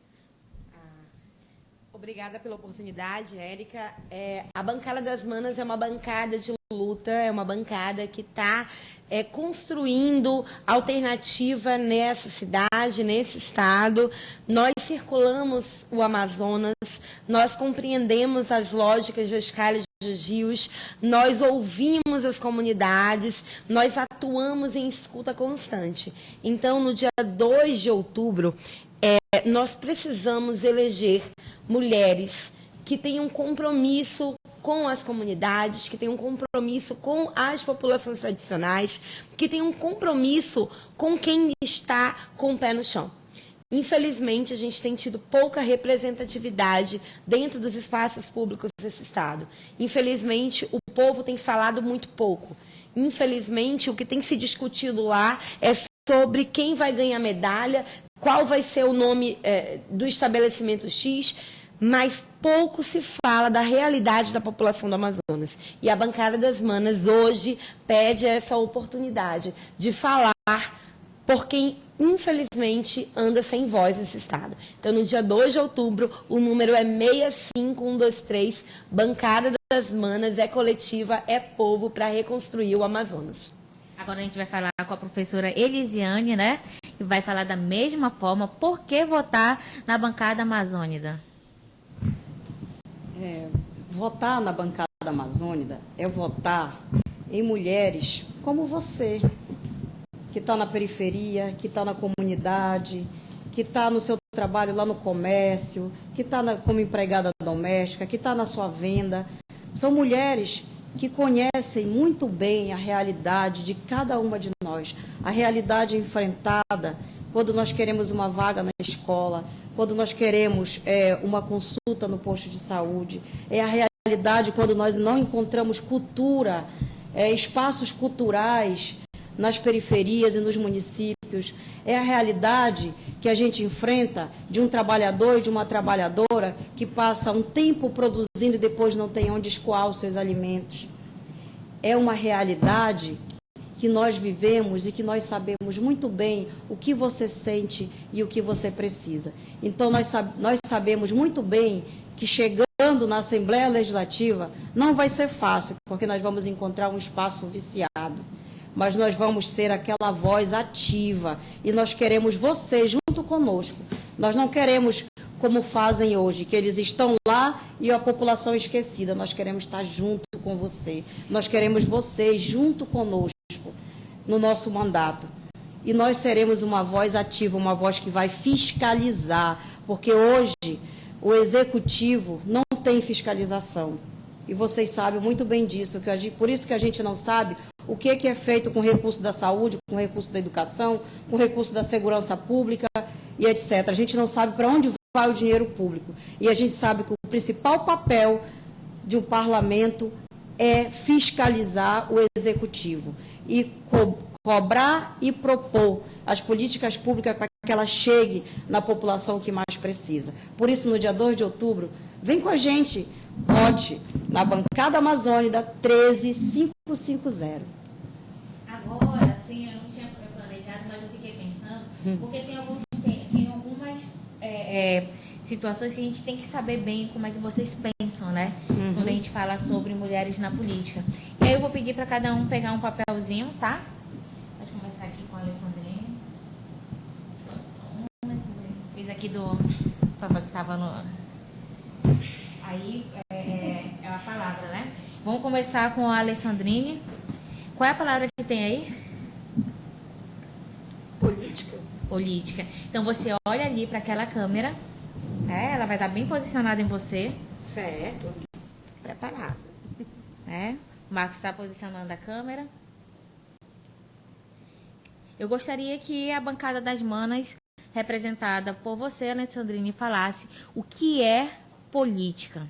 Obrigada pela oportunidade, Érica. A bancada das manas é uma bancada de luta, é uma bancada que está construindo alternativa nessa cidade, nesse estado. Nós circulamos o Amazonas, nós compreendemos as lógicas das calhas dos rios, nós ouvimos as comunidades, nós atuamos em escuta constante. Então, no dia 2 de outubro, nós precisamos eleger mulheres que tenham compromisso com as comunidades, que tenham compromisso com as populações tradicionais, que tenham compromisso com quem está com o pé no chão. Infelizmente, a gente tem tido pouca representatividade dentro dos espaços públicos desse estado. Infelizmente, o povo tem falado muito pouco. Infelizmente, o que tem se discutido lá é sobre quem vai ganhar medalha, qual vai ser o nome do estabelecimento X, mas pouco se fala da realidade da população do Amazonas. E a bancada das manas hoje pede essa oportunidade de falar por quem, infelizmente, anda sem voz nesse estado. Então, no dia 2 de outubro, o número é 65123, bancada das manas, é coletiva, é povo para reconstruir o Amazonas. Agora a gente vai falar com a professora Elisiane, né? Que vai falar da mesma forma, por que votar na bancada amazônica? Votar na bancada amazônica é votar em mulheres como você, que está na periferia, que está na comunidade, que está no seu trabalho lá no comércio, que está como empregada doméstica, que está na sua venda. São mulheres que conhecem muito bem a realidade de cada uma de nós, a realidade enfrentada quando nós queremos uma vaga na escola, quando nós queremos uma consulta no posto de saúde, é a realidade quando nós não encontramos cultura, espaços culturais nas periferias e nos municípios, é a realidade que a gente enfrenta de um trabalhador e de uma trabalhadora que passa um tempo produzindo e depois não tem onde escoar os seus alimentos. É uma realidade que nós vivemos e que nós sabemos muito bem o que você sente e o que você precisa. Então, nós sabemos muito bem que chegando na Assembleia Legislativa não vai ser fácil, porque nós vamos encontrar um espaço viciado. Mas nós vamos ser aquela voz ativa e nós queremos você junto conosco. Nós não queremos como fazem hoje, que eles estão lá e a população esquecida. Nós queremos estar junto com você. Nós queremos você junto conosco no nosso mandato. e nós seremos uma voz ativa, uma voz que vai fiscalizar, porque hoje o executivo não tem fiscalização. E vocês sabem muito bem disso, por isso que a gente não sabe o que é feito com o recurso da saúde, com o recurso da educação, com o recurso da segurança pública e etc. A gente não sabe para onde vai o dinheiro público. E a gente sabe que o principal papel de um parlamento é fiscalizar o executivo e cobrar e propor as políticas públicas para que ela chegue na população que mais precisa. Por isso, no dia 2 de outubro, vem com a gente, vote na bancada amazônica 13550. Agora, sim, eu não tinha planejado, mas eu fiquei pensando, porque tem algumas situações que a gente tem que saber bem como é que vocês pensam, né? Quando a gente fala sobre mulheres na política. E aí eu vou pedir para cada um pegar um papelzinho, tá? Pode começar aqui com a Alessandrinha. Fiz aqui do papel que estava no... Aí é a palavra, né? Vamos começar com a Alessandrine. Qual é a palavra que tem aí? Política. Política. Então você olha ali para aquela câmera, ela vai estar bem posicionada em você. Certo. Preparado. O Marcos está posicionando a câmera. Eu gostaria que a bancada das manas, representada por você, Alessandrine, falasse o que é política.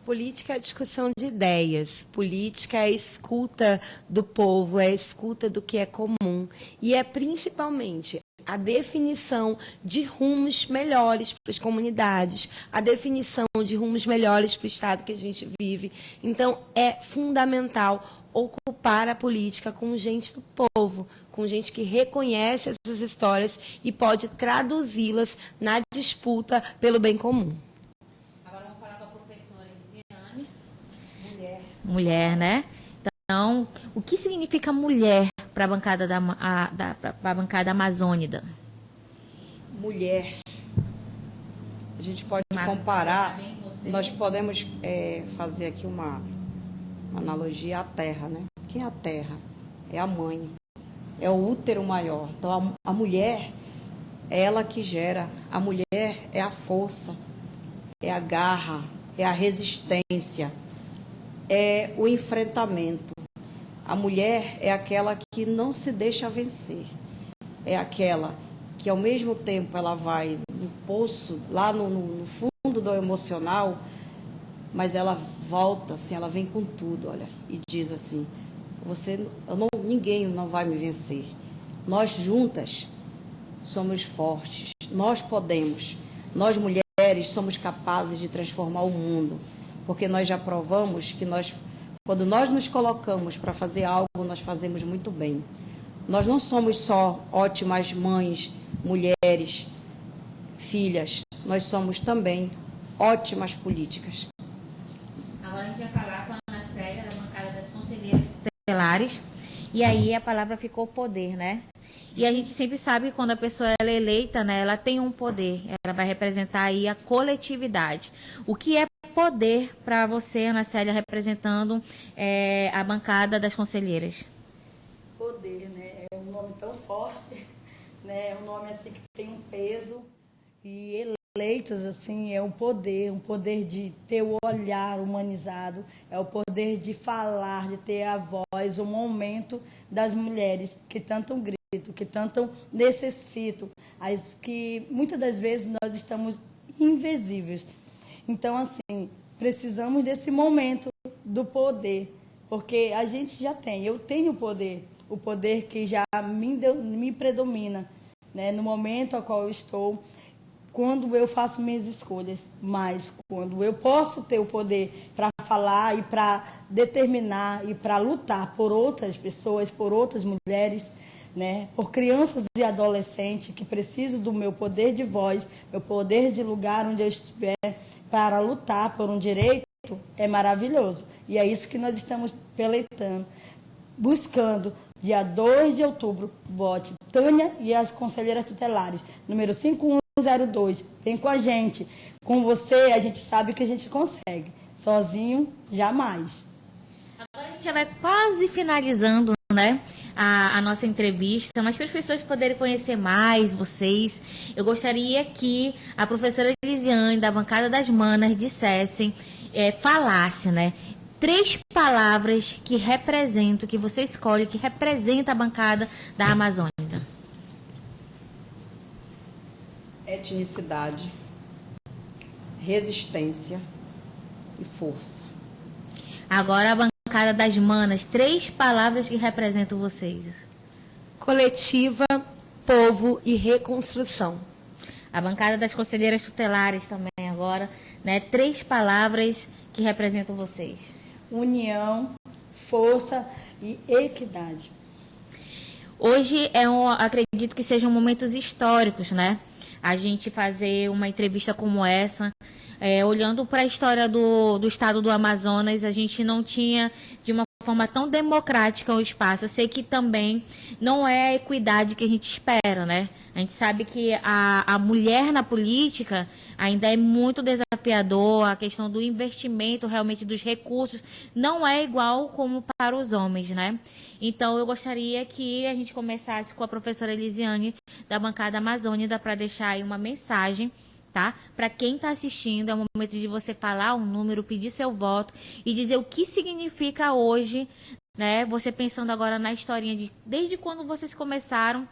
Política é a discussão de ideias, política é a escuta do povo, é a escuta do que é comum e é principalmente a definição de rumos melhores para as comunidades, a definição de rumos melhores para o estado que a gente vive. Então, é fundamental ocupar a política com gente do povo, com gente que reconhece essas histórias e pode traduzi-las na disputa pelo bem comum. Mulher, né? Então, o que significa mulher para a bancada pra bancada amazônica? Mulher. A gente pode comparar, nós podemos fazer aqui uma analogia à terra, né? O que é a terra? É a mãe, é o útero maior. Então, a mulher é ela que gera. A mulher é a força, é a garra, é a resistência, é o enfrentamento. A mulher é aquela que não se deixa vencer. É aquela que, ao mesmo tempo, ela vai no poço, lá no fundo do emocional, mas ela volta, assim, ela vem com tudo, olha, e diz assim, ninguém não vai me vencer. Nós juntas somos fortes, nós podemos. Nós, mulheres, somos capazes de transformar o mundo. Porque nós já provamos que quando nós nos colocamos para fazer algo, nós fazemos muito bem. Nós não somos só ótimas mães, mulheres, filhas. Nós somos também ótimas políticas. Agora a gente vai falar com a Ana Célia, da bancada das conselheiras tutelares. E aí a palavra ficou poder, né? E a gente sempre sabe que quando a pessoa ela é eleita, né, ela tem um poder. Ela vai representar aí a coletividade. O que é poder para você, Ana Célia, representando a bancada das conselheiras? Poder, né? É um nome tão forte, né? É um nome assim que tem um peso. E eleitas, assim, é um poder de ter o olhar humanizado, é o poder de falar, de ter a voz, o momento das mulheres que tanto gritam, que tanto necessitam, as que muitas das vezes nós estamos invisíveis. Então, assim, precisamos desse momento do poder, porque a gente já tem, eu tenho o poder que já me predomina, né, no momento ao qual eu estou, quando eu faço minhas escolhas, mas quando eu posso ter o poder para falar e para determinar e para lutar por outras pessoas, por outras mulheres, né, por crianças e adolescentes que precisam do meu poder de voz, meu poder de lugar onde eu estiver, para lutar por um direito, é maravilhoso. E é isso que nós estamos peleitando, buscando. Dia 2 de outubro, vote Tânia e as conselheiras tutelares, número 5102. Vem com a gente. Com você, a gente sabe que a gente consegue. Sozinho, jamais. Agora a gente já vai quase finalizando, né, a nossa entrevista, mas para as pessoas poderem conhecer mais vocês, eu gostaria que a professora Elisiane, da bancada das Manas, dissessem, falasse, né? 3 palavras que representam, que você escolhe, que representa a bancada da Amazônia. Etnicidade, resistência e força. Agora a bancada das Manas, 3 palavras que representam vocês. Coletiva, povo e reconstrução. A bancada das conselheiras tutelares também agora, né? 3 palavras que representam vocês. União, força e equidade. Hoje acredito que sejam momentos históricos, né? A gente fazer uma entrevista como essa, olhando para a história do estado do Amazonas, a gente não tinha de uma forma tão democrática o espaço. Eu sei que também não é a equidade que a gente espera, né? A gente sabe que a mulher na política ainda é muito desafiador, a questão do investimento realmente dos recursos não é igual como para os homens, né? Então eu gostaria que a gente começasse com a professora Elisiane da bancada Amazônia para deixar aí uma mensagem, tá? Para quem está assistindo, é o momento de você falar um número, pedir seu voto e dizer o que significa hoje, né? Você pensando agora na historinha de desde quando vocês começaram,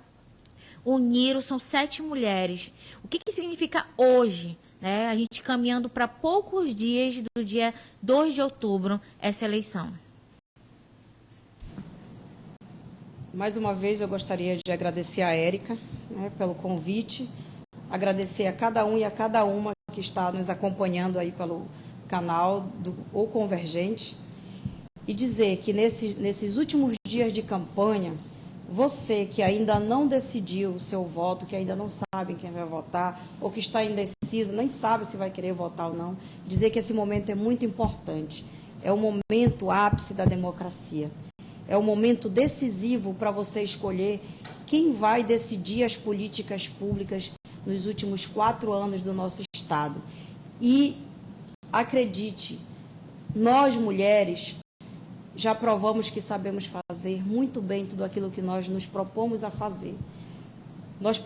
uniram, são 7 mulheres. O que significa hoje, né? A gente caminhando para poucos dias do dia 2 de outubro, essa eleição. Mais uma vez, eu gostaria de agradecer a Érica, né, pelo convite, agradecer a cada um e a cada uma que está nos acompanhando aí pelo canal do O Convergente e dizer que nesses últimos dias de campanha, você que ainda não decidiu o seu voto, que ainda não sabe quem vai votar, ou que está indeciso, nem sabe se vai querer votar ou não, dizer que esse momento é muito importante. É o momento ápice da democracia. É o momento decisivo para você escolher quem vai decidir as políticas públicas nos últimos 4 anos do nosso Estado. E, acredite, nós mulheres já provamos que sabemos fazer muito bem tudo aquilo que nós nos propomos a fazer.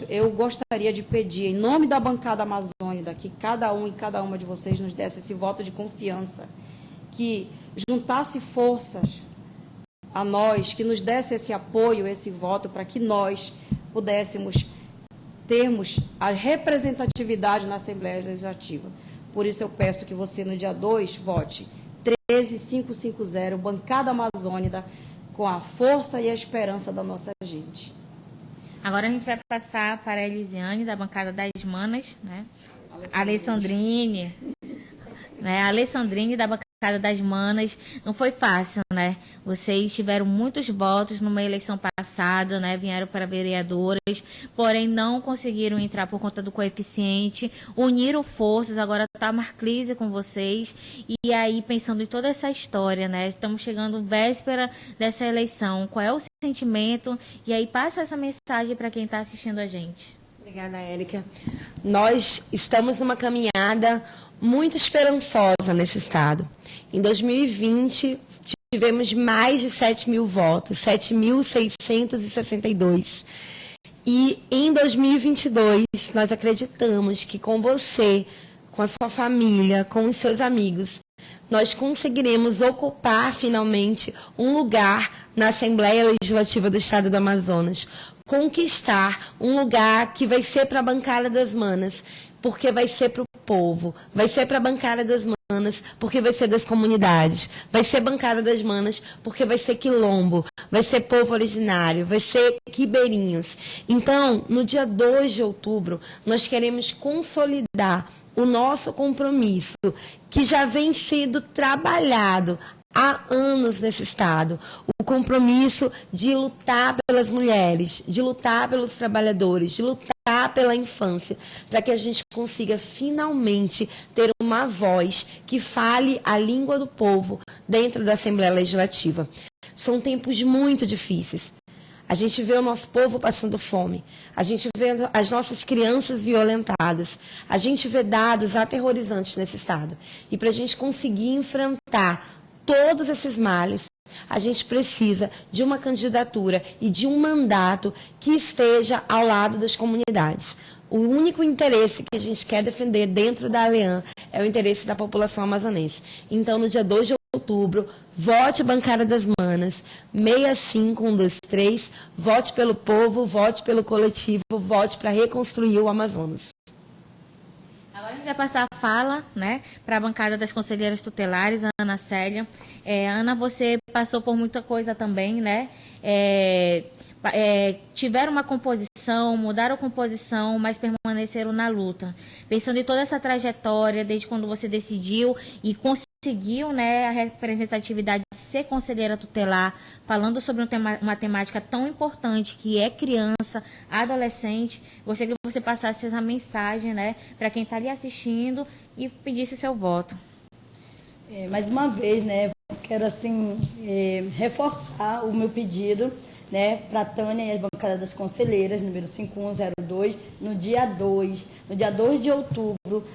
Eu gostaria de pedir, em nome da bancada amazônica, que cada um e cada uma de vocês nos desse esse voto de confiança, que juntasse forças a nós, que nos desse esse apoio, esse voto, para que nós pudéssemos termos a representatividade na Assembleia Legislativa. Por isso eu peço que você, no dia 2, vote 13550, bancada amazônica, com a força e a esperança da nossa gente. Agora a gente vai passar para a Elisiane, da bancada das Manas, né? Alessandrine, né? Alessandrine, da bancada das Manas. Não foi fácil, né? Vocês tiveram muitos votos numa eleição passada, né? Vieram para vereadoras, porém não conseguiram entrar por conta do coeficiente. Uniram forças, agora está a Marclise com vocês. E aí, pensando em toda essa história, né? Estamos chegando véspera dessa eleição. Qual é o sentimento? E aí, passa essa mensagem para quem está assistindo a gente. Obrigada, Érica. Nós estamos numa caminhada muito esperançosa nesse estado. Em 2020, tivemos mais de 7.000 votos, 7.662. E em 2022, nós acreditamos que com você, com a sua família, com os seus amigos, nós conseguiremos ocupar finalmente um lugar na Assembleia Legislativa do Estado do Amazonas. Conquistar um lugar que vai ser para a bancada das Manas, porque vai ser para o povo, vai ser para a bancada das Manas, porque vai ser das comunidades, vai ser bancada das Manas, porque vai ser quilombo, vai ser povo originário, vai ser ribeirinhos. Então, no dia 2 de outubro, nós queremos consolidar o nosso compromisso, que já vem sendo trabalhado há anos nesse estado, o compromisso de lutar pelas mulheres, de lutar pelos trabalhadores, de lutar pela infância, para que a gente consiga finalmente ter uma voz que fale a língua do povo dentro da Assembleia Legislativa. São tempos muito difíceis. A gente vê o nosso povo passando fome, a gente vê as nossas crianças violentadas, a gente vê dados aterrorizantes nesse estado. E para a gente conseguir enfrentar todos esses males, a gente precisa de uma candidatura e de um mandato que esteja ao lado das comunidades. O único interesse que a gente quer defender dentro da Alian é o interesse da população amazonense. Então, no dia 2 de outubro, vote Bancada das Manas, 65123, vote pelo povo, vote pelo coletivo, vote para reconstruir o Amazonas. Agora a gente vai passar a fala, né, para a bancada das conselheiras tutelares, a Ana Célia. Ana, você passou por muita coisa também, né? Tiveram uma composição, mudaram a composição, mas permaneceram na luta. Pensando em toda essa trajetória, desde quando você decidiu e conseguiu, né, a representatividade de ser conselheira tutelar, falando sobre uma temática tão importante que é criança, adolescente, gostaria que você passasse essa mensagem, né, para quem está ali assistindo e pedisse seu voto. Mais uma vez, né, quero assim reforçar o meu pedido, né, para a Tânia e a bancada das conselheiras, número 5102, no dia 2 de outubro.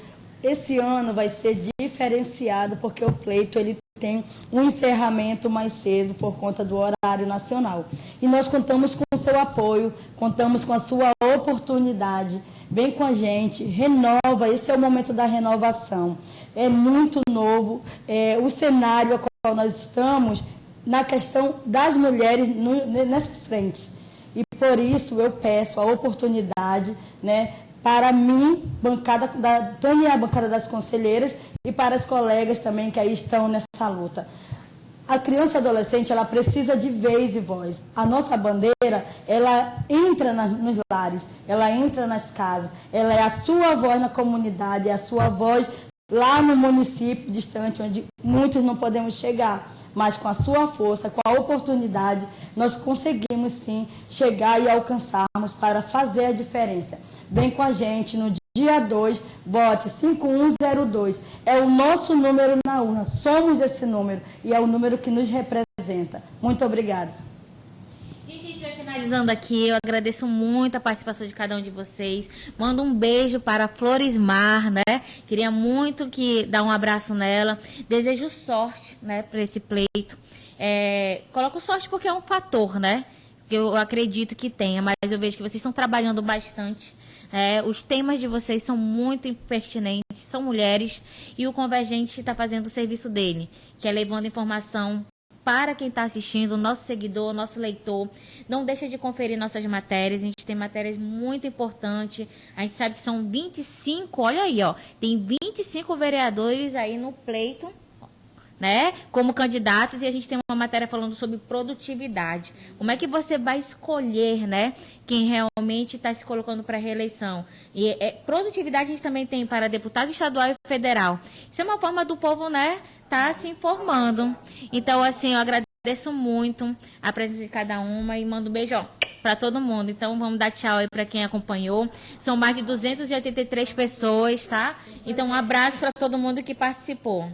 Esse ano vai ser diferenciado porque o pleito ele tem um encerramento mais cedo por conta do horário nacional. E nós contamos com o seu apoio, contamos com a sua oportunidade. Vem com a gente, renova, esse é o momento da renovação. É muito novo, o cenário a qual nós estamos na questão das mulheres nessa frente. E por isso eu peço a oportunidade, né, para mim, bancada da Tânia, a bancada das conselheiras, e para as colegas também que aí estão nessa luta. A criança e adolescente, ela precisa de vez e voz. A nossa bandeira, ela entra nos lares, ela entra nas casas, ela é a sua voz na comunidade, é a sua voz lá no município distante, onde muitos não podemos chegar. Mas com a sua força, com a oportunidade, nós conseguimos sim chegar e alcançarmos para fazer a diferença. Vem com a gente no dia 2, vote 5102. É o nosso número na urna, somos esse número e é o número que nos representa. Muito obrigada. E a gente vai finalizando aqui, eu agradeço muito a participação de cada um de vocês. Mando um beijo para a Florismar, né? Queria muito dar um abraço nela. Desejo sorte, né, para esse pleito. Coloco sorte porque é um fator, né? Que eu acredito que tenha, mas eu vejo que vocês estão trabalhando bastante. Os temas de vocês são muito pertinentes, são mulheres, e o Convergente está fazendo o serviço dele, que é levando informação para quem está assistindo, nosso seguidor, nosso leitor. Não deixa de conferir nossas matérias, a gente tem matérias muito importantes, a gente sabe que são 25, olha aí, ó, tem 25 vereadores aí no pleito, né, como candidatos, e a gente tem uma matéria falando sobre produtividade. Como é que você vai escolher, né, quem realmente está se colocando para a reeleição? E produtividade a gente também tem para deputado estadual e federal. Isso é uma forma do povo, né, tá se informando. Então, assim, eu agradeço muito a presença de cada uma e mando um beijo, ó, para todo mundo. Então, vamos dar tchau aí para quem acompanhou. São mais de 283 pessoas, tá? Então, um abraço para todo mundo que participou.